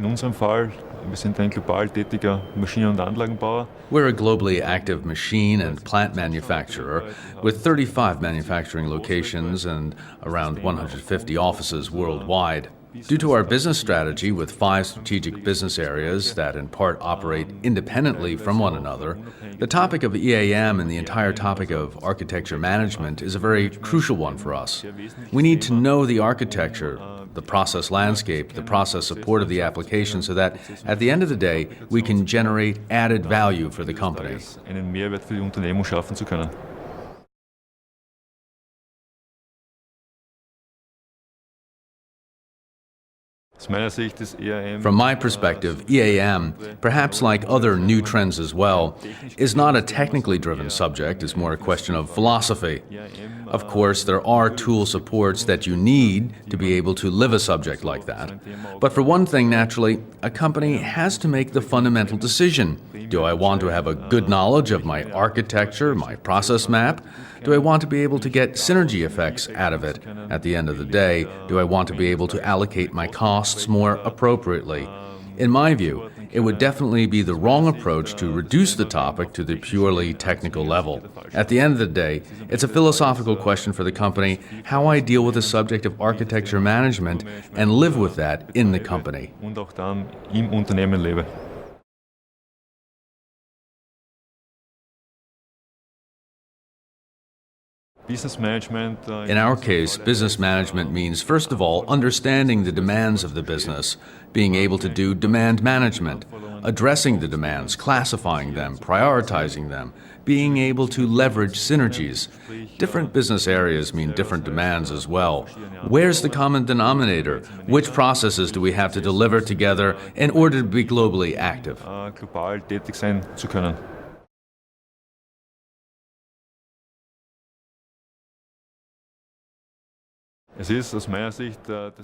In unserem Fall, wir sind ein global tätiger Maschinen- und Anlagenbauer. We're a globally active machine and plant manufacturer with 35 manufacturing locations and around 150 offices worldwide. Due to our business strategy with 5 strategic business areas that in part operate independently from one another, the topic of EAM and the entire topic of architecture management is a very crucial one for us. We need to know the architecture, the process landscape, the process support of the application so that at the end of the day we can generate added value for the company. Einen Mehrwert für die Unternehmung schaffen zu können. From my perspective, EAM, perhaps like other new trends as well, is not a technically driven subject, it's more a question of philosophy. Of course, there are tool supports that you need to be able to live a subject like that. But for one thing, naturally, a company has to make the fundamental decision. Do I want to have a good knowledge of my architecture, my process map? Do I want to be able to get synergy effects out of it? At the end of the day, do I want to be able to allocate my costs more appropriately? In my view, it would definitely be the wrong approach to reduce the topic to the purely technical level. At the end of the day, it's a philosophical question for the company how I deal with the subject of architecture management and live with that in the company. Und auch dann im Unternehmen lebe. In our case, business management means, first of all, understanding the demands of the business, being able to do demand management, addressing the demands, classifying them, prioritizing them, being able to leverage synergies. Different business areas mean different demands as well. Where's the common denominator? Which processes do we have to deliver together in order to be globally active? Global tätig sein zu können.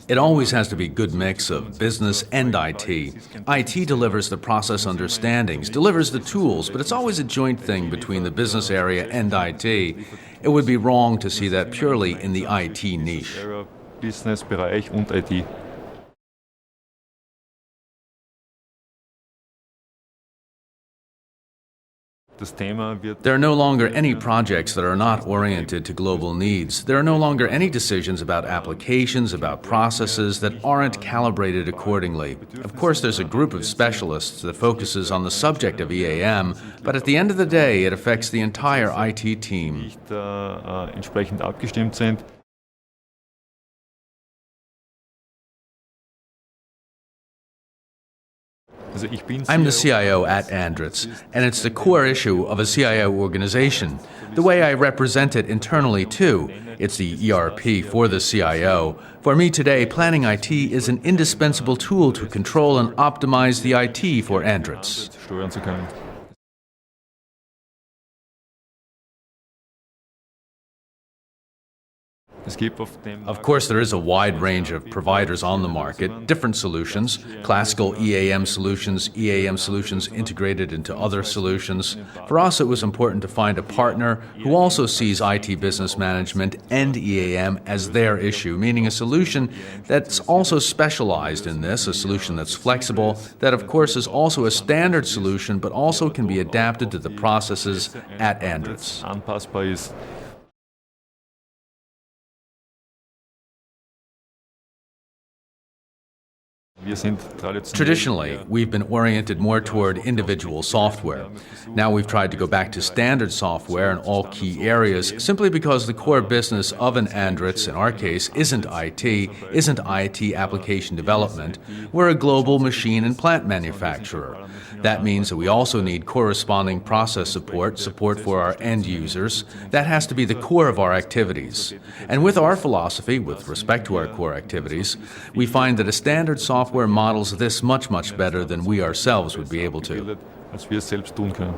It always has to be a good mix of business and IT. IT delivers the process understandings, delivers the tools, but it's always a joint thing between the business area and IT. It would be wrong to see that purely in the IT niche. Businessbereich und IT. There are no longer any projects that are not oriented to global needs. There are no longer any decisions about applications, about processes that aren't calibrated accordingly. Of course, there's a group of specialists that focuses on the subject of EAM, but at the end of the day, it affects the entire IT team. Nicht entsprechend abgestimmt sind. I'm the CIO at Andritz, and it's the core issue of a CIO organization. The way I represent it internally, too. It's the ERP for the CIO. For me today, planning IT is an indispensable tool to control and optimize the IT for Andritz. Steuern zu können. Of course, there is a wide range of providers on the market, different solutions, classical EAM solutions integrated into other solutions. For us, it was important to find a partner who also sees IT business management and EAM as their issue, meaning a solution that's also specialized in this, a solution that's flexible, that of course is also a standard solution, but also can be adapted to the processes at Andritz. Anpassbar ist. Traditionally, we've been oriented more toward individual software. Now we've tried to go back to standard software in all key areas simply because the core business of an Andritz, in our case, isn't IT application development. We're a global machine and plant manufacturer. That means that we also need corresponding process support for our end users. That has to be the core of our activities. And with our philosophy, with respect to our core activities, we find that a standard software models this much better than we ourselves would be able to. Als wir es selbst tun können.